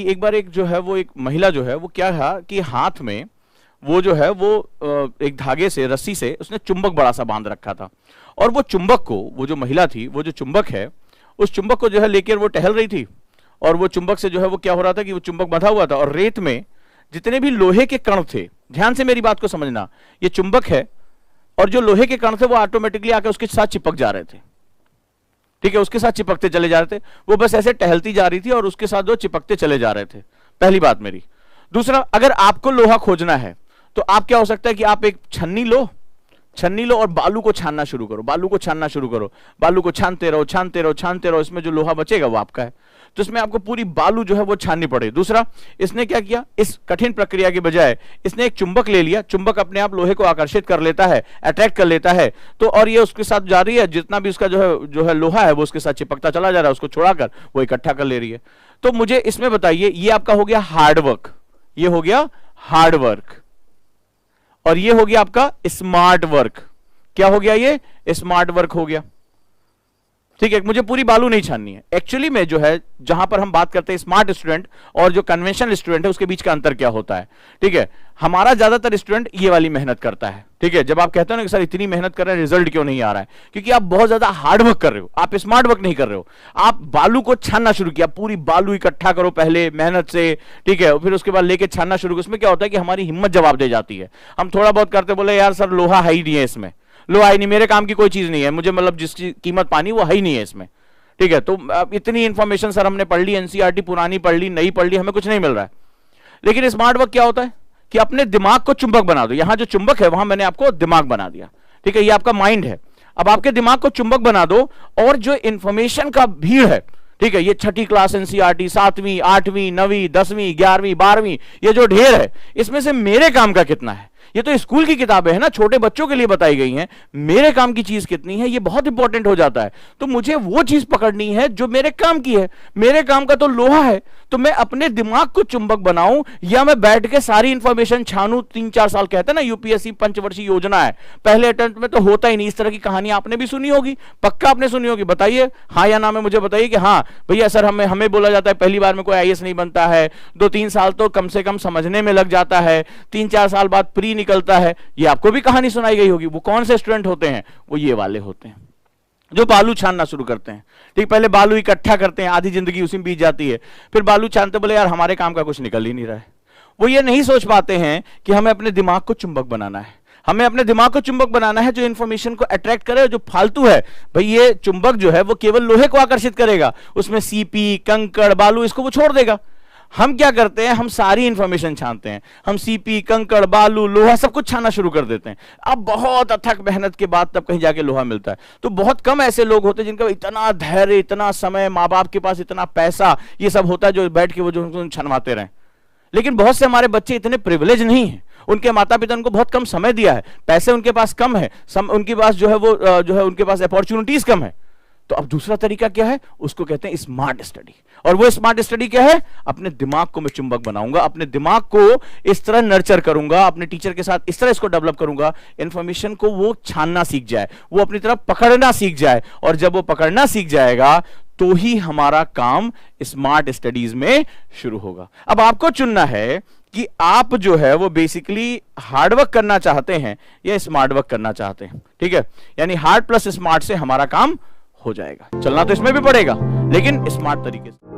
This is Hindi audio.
एक बार एक जो है वो एक महिला जो है वो क्या था कि हाथ में वो जो है वो एक धागे से रस्सी से उसने चुंबक बड़ा सा बांध रखा था, और वो चुंबक को, वो जो महिला थी वो जो चुंबक है उस चुंबक को जो है लेकर वो टहल रही थी, और वो चुंबक से जो है वो क्या हो रहा था कि वो चुंबक बंधा हुआ था और रेत में जितने भी लोहे के कण थे, ध्यान से मेरी बात को समझना, ये चुंबक है और जो लोहे के कण थे वो ऑटोमेटिकली आकर उसके साथ चिपक जा रहे थे। ठीक है, उसके साथ चिपकते चले जा रहे थे, वो बस ऐसे टहलती जा रही थी और उसके साथ वो चिपकते चले जा रहे थे। पहली बात मेरी। दूसरा, अगर आपको लोहा खोजना है तो आप क्या हो सकता है कि आप एक छन्नी लो और बालू को छानना शुरू करो, बालू को छानना शुरू करो, बालू को छानते रहो छानते रहो छानते रहो, इसमें जो लोहा बचेगा वो आपका है। तो इसमें आपको पूरी बालू जो है वो छाननी पड़े। दूसरा, इसने क्या किया, इस कठिन प्रक्रिया के बजाय इसने एक चुंबक ले लिया, चुंबक अपने आप लोहे को आकर्षित कर लेता है, अट्रैक्ट कर लेता है, तो और ये उसके साथ जा रही है, जितना भी उसका जो है लोहा है वो उसके साथ चिपकता चला जा रहा है, उसको छोड़ाकर वो इकट्ठा कर ले रही है। तो मुझे इसमें बताइए, ये आपका हो गया हार्डवर्क, ये हो गया हार्डवर्क, और ये हो गया आपका स्मार्ट वर्क। क्या हो गया, ये स्मार्ट वर्क हो गया। ठीक है, मुझे पूरी बालू नहीं छाननी है। एक्चुअली में जो है, जहां पर हम बात करते हैं स्मार्ट स्टूडेंट और जो कन्वेंशनल स्टूडेंट है उसके बीच का अंतर क्या होता है। ठीक है, हमारा ज्यादातर स्टूडेंट ये वाली मेहनत करता है। ठीक है, जब आप कहते हो ना कि सर इतनी मेहनत कर रहे हैं रिजल्ट क्यों नहीं आ रहा है, क्योंकि आप बहुत ज्यादा हार्ड वर्क कर रहे हो, आप स्मार्ट वर्क नहीं कर रहे हो। आप बालू को छानना शुरू किया, पूरी बालू इकट्ठा करो पहले मेहनत से, ठीक है, फिर उसके बाद लेके छानना शुरू करो। उसमें क्या होता है कि हमारी हिम्मत जवाब दे जाती है। हम थोड़ा बहुत करते, बोले यार सर लोहा है ही नहीं है इसमें, लोहा ही नहीं, मेरे काम की कोई चीज नहीं है, मुझे मतलब जिसकी कीमत पानी वो है ही नहीं है इसमें। ठीक है, तो इतनी इंफॉर्मेशन सर हमने पढ़ ली, एनसीईआरटी पुरानी पढ़ ली, नई पढ़ ली, हमें कुछ नहीं मिल रहा है। लेकिन स्मार्ट वर्क क्या होता है कि अपने दिमाग को चुंबक बना दो। यहां जो चुंबक है वहां मैंने आपको दिमाग बना दिया। ठीक है, ये आपका माइंड है। अब आपके दिमाग को चुंबक बना दो, और जो इंफॉर्मेशन का भीड़ है, ठीक है, ये 6ठी क्लास एनसीईआरटी, 7वीं 8वीं 9वीं 10वीं 11वीं 12वीं, ये जो ढेर है, इसमें से मेरे काम का कितना है। ये तो स्कूल की किताबें हैं ना, छोटे बच्चों के लिए बताई गई हैं, मेरे काम की चीज कितनी है ये बहुत इंपॉर्टेंट हो जाता है। तो मुझे वो चीज पकड़नी है जो मेरे काम की है। मेरे काम का तो लोहा है, तो मैं अपने दिमाग को चुंबक बनाऊं, या मैं बैठ के सारी इंफॉर्मेशन छानूं। 3-4 साल कहते हैं ना, यूपीएससी पंचवर्षीय योजना है, पहले अटेम्प्ट में तो होता ही नहीं। इस तरह की कहानी आपने भी सुनी होगी, पक्का आपने सुनी होगी। बताइए हाँ या ना में मुझे बताइए कि हाँ भैया सर हमें बोला जाता है पहली बार में कोई आईएएस नहीं बनता है, 2-3 साल तो कम से कम समझने में लग जाता है, 3-4 साल बाद प्री निकलता है। ये आपको भी कहानी सुनाई गई होगी। वो कौन से स्टूडेंट होते हैं, वो ये वाले होते हैं जो बालू छानना शुरू करते हैं। ठीक, पहले बालू इकट्ठा करते हैं, आधी जिंदगी उसी में बीत जाती है, फिर बालू छानते, बोले यार हमारे काम का कुछ निकल ही नहीं रहा है। वो ये नहीं सोच पाते हैं कि हमें अपने दिमाग को चुंबक बनाना है, हमें अपने दिमाग को चुंबक बनाना है जो इंफॉर्मेशन को अट्रैक्ट करे। जो फालतू है भाई, ये चुंबक जो है वो केवल लोहे को आकर्षित करेगा, उसमें सीपी कंकड़ बालू इसको वो छोड़ देगा। हम क्या करते हैं, हम सारी इंफॉर्मेशन छानते हैं, हम सीपी कंकड़ बालू लोहा सब कुछ छानना शुरू कर देते हैं। अब बहुत अथक मेहनत के बाद तब कहीं जाके लोहा मिलता है। तो बहुत कम ऐसे लोग होते हैं जिनका इतना धैर्य, इतना समय, माँ बाप के पास इतना पैसा, ये सब होता है जो बैठ के वो जो छनवाते रहे। लेकिन बहुत से हमारे बच्चे इतने प्रिविलेज नहीं है, उनके माता पिता उनको बहुत कम समय दिया है, पैसे उनके पास कम है, उनके पास जो है वो उनके पास अपॉर्चुनिटीज कम है। तो अब दूसरा तरीका क्या है, उसको कहते हैं स्मार्ट स्टडी। और वो स्मार्ट स्टडी क्या है, अपने दिमाग को मैं चुंबक बनाऊंगा, अपने दिमाग को इस तरह नर्चर करूंगा, अपने टीचर के साथ इस तरह इसको डेवलप करूंगा, इंफॉर्मेशन को वो छानना सीख जाए, वो अपनी तरफ पकड़ना सीख जाए। और जब वो पकड़ना सीख जाएगा तो ही हमारा काम स्मार्ट स्टडीज में शुरू होगा। अब आपको चुनना है कि आप जो है वो बेसिकली हार्डवर्क करना चाहते हैं या स्मार्ट वर्क करना चाहते हैं। ठीक है, यानी हार्ड प्लस स्मार्ट से हमारा काम हो जाएगा। चलना तो इसमें भी पड़ेगा, लेकिन स्मार्ट तरीके से।